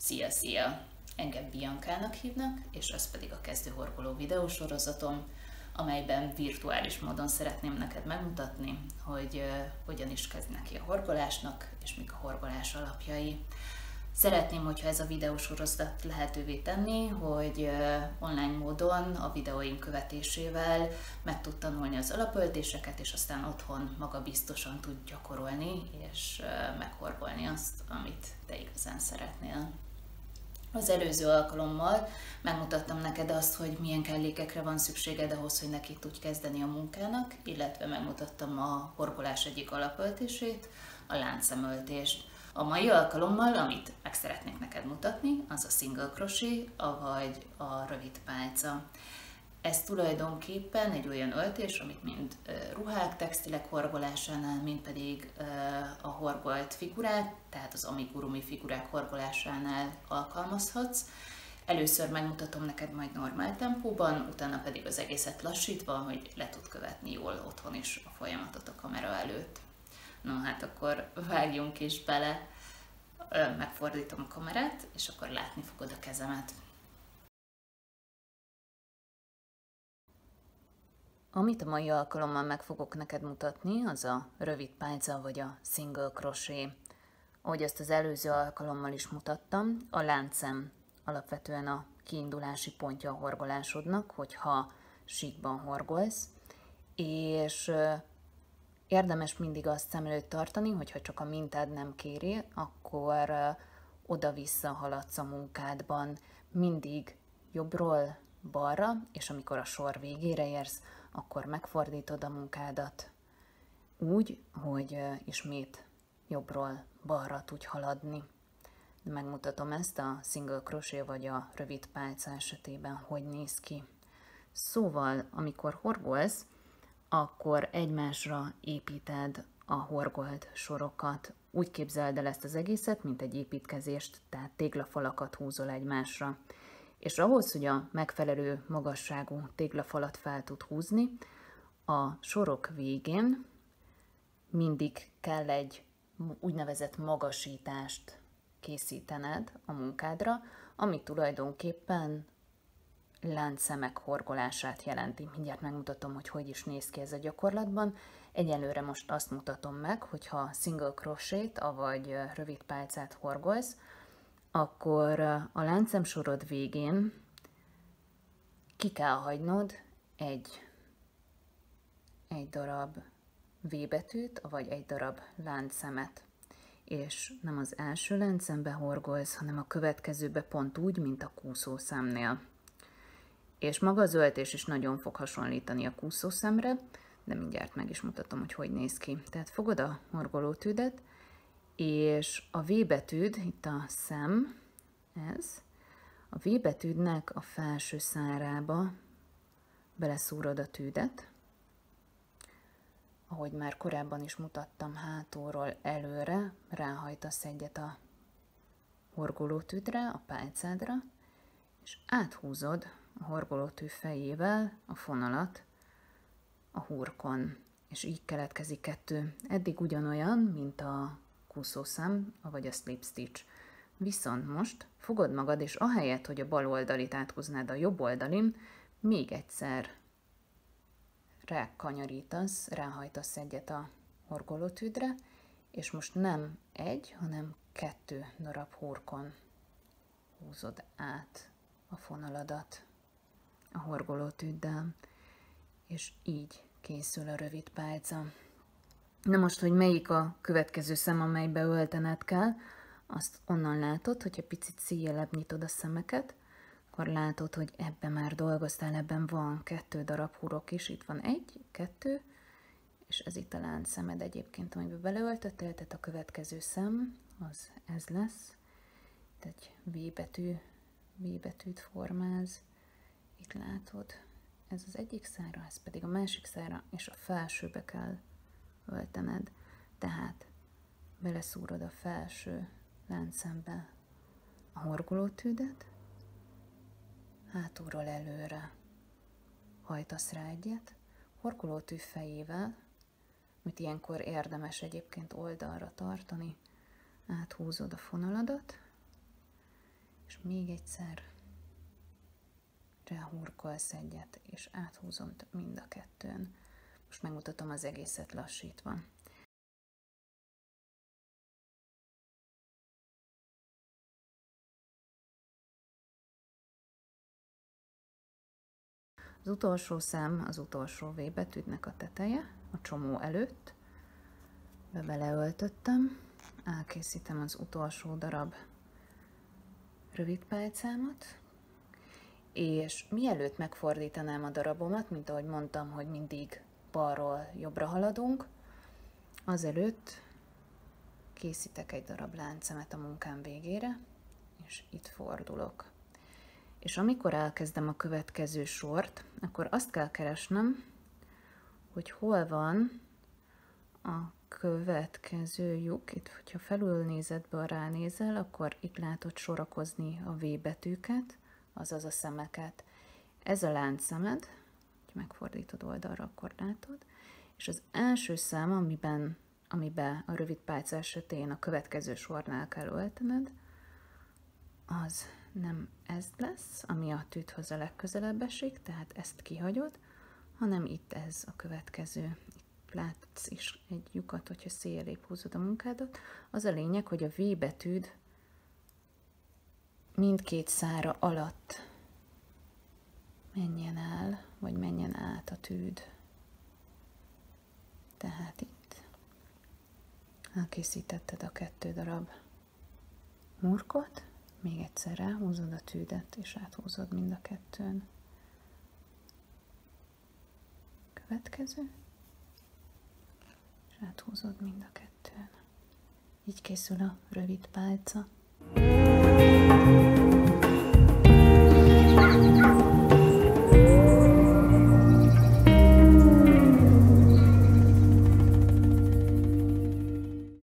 Szia, szia! Engem Biankának hívnak, és ez pedig a kezdőhorgoló videósorozatom, amelyben virtuális módon szeretném neked megmutatni, hogy hogyan is kezd neki a horgolásnak, és mik a horgolás alapjai. Szeretném, hogyha ez a videósorozat lehetővé tenni, hogy online módon a videóim követésével meg tud tanulni az alapöltéseket, és aztán otthon magabiztosan tud gyakorolni, és meghorgolni azt, amit te igazán szeretnél. Az előző alkalommal megmutattam neked azt, hogy milyen kellékekre van szükséged ahhoz, hogy neki tudj kezdeni a munkának, illetve megmutattam a horgolás egyik alapöltését, a láncszemöltést. A mai alkalommal, amit meg szeretnék neked mutatni, az a single crochet, avagy a rövid pálca. Ez tulajdonképpen egy olyan öltés, amit mind ruhák, textilek horgolásánál, mind pedig a horgolt figurák, tehát az amigurumi figurák horgolásánál alkalmazhatsz. Először megmutatom neked majd normál tempóban, utána pedig az egészet lassítva, hogy le tud követni jól otthon is a folyamatot a kamera előtt. No hát akkor vágjunk is bele, megfordítom a kamerát, és akkor látni fogod a kezemet. Amit a mai alkalommal meg fogok neked mutatni, az a rövid pálca vagy a single crochet. Ahogy ezt az előző alkalommal is mutattam, a láncszem alapvetően a kiindulási pontja a horgolásodnak, hogyha síkban horgolsz, és érdemes mindig azt szem előtt tartani, hogyha csak a mintád nem kéri, akkor oda-vissza haladsz a munkádban, mindig jobbról balra, és amikor a sor végére érsz, akkor megfordítod a munkádat úgy, hogy ismét jobbról balra tudj haladni. De megmutatom ezt a single crochet vagy a rövid pálca esetében, hogy néz ki. Szóval, amikor horgolsz, akkor egymásra építed a horgolt sorokat. Úgy képzeld el ezt az egészet, mint egy építkezést, tehát téglafalakat húzol egymásra. És ahhoz, hogy a megfelelő magasságú téglafalat fel tud húzni, a sorok végén mindig kell egy úgynevezett magasítást készítened a munkádra, ami tulajdonképpen láncszemek horgolását jelenti. Mindjárt megmutatom, hogy hogy is néz ki ez a gyakorlatban. Egyelőre most azt mutatom meg, hogyha single crochet, avagy rövid pálcát horgolsz, akkor a láncszemsorod végén ki kell hagynod egy darab V betűt, vagy egy darab láncszemet. És nem az első láncszembe horgolsz, hanem a következőbe pont úgy, mint a kúszószemnél. És maga az öltés is nagyon fog hasonlítani a kúszószemre, de mindjárt meg is mutatom, hogy hogy néz ki. Tehát fogod a horgolótűdet, és a V betűd, itt a szem, ez, a V betűdnek a felső szárába beleszúrod a tűdet, ahogy már korábban is mutattam, hátulról előre ráhajtasz egyet a horgolótűdre, a pálcádra, és áthúzod a horgolótű fejével a fonalat a hurkon, és így keletkezik kettő. Eddig ugyanolyan, mint a kúszószem, vagy a slip stitch. Viszont most fogod magad, és ahelyett, hogy a bal oldalit áthúznád a jobb oldalin, még egyszer rákanyarítasz, ráhajtasz egyet a horgolótűdre, és most nem egy, hanem 2 darab hurkon húzod át a fonaladat a horgolótűddel, és így készül a rövid pálca. Na most, hogy melyik a következő szem, amelybe öltened kell, azt onnan látod, hogyha picit széjjelebb nyitod a szemeket, akkor látod, hogy ebben már dolgoztál, ebben van 2 darab hurok is, itt van 1, 2, és ez itt a láncszemed egyébként, amiben beleöltöttél, tehát a következő szem, az ez lesz. Itt egy V betűt formáz, itt látod, ez az egyik szára, ez pedig a másik szára, és a felsőbe kell öltened. Tehát beleszúrod a felső láncszembe a horgolótűdet, hátulról előre hajtasz rá egyet, horgolótű fejével, amit ilyenkor érdemes egyébként oldalra tartani, áthúzod a fonaladat, és még egyszer ráhurkolsz egyet, és áthúzom mind a kettőn. Most megmutatom az egészet lassítva. Az utolsó szám az utolsó V betűnek a teteje, a csomó előtt. Beleöltöttem, elkészítem az utolsó darab rövid pálcámat, és mielőtt megfordítanám a darabomat, mint ahogy mondtam, hogy mindig balról jobbra haladunk, azelőtt készítek egy darab láncszemet a munkám végére, és itt fordulok. És amikor elkezdem a következő sort, akkor azt kell keresnem, hogy hol van a következő lyuk. Itt, hogyha felülnézetből ránézel, akkor itt látod sorakozni a V betűket, azaz a szemeket. Ez a láncszemed, hogy megfordítod oldalra, akkor látod. És az első szám, amiben a rövid pálca esetén a következő sornál kell öltened, az nem ez lesz, ami a tűdhöz a legközelebb esik, tehát ezt kihagyod, hanem itt ez a következő. Itt látsz is egy lyukat, hogyha szélébb húzod a munkádat. Az a lényeg, hogy a V betűd mindkét szára alatt menjen el, vagy menjen át a tűd. Tehát itt elkészítetted a 2 darab murkot, még egyszer ráhúzod a tűdet, és áthúzod mind a 2-n. Következő, és áthúzod mind a 2-n. Így készül a rövid pálca.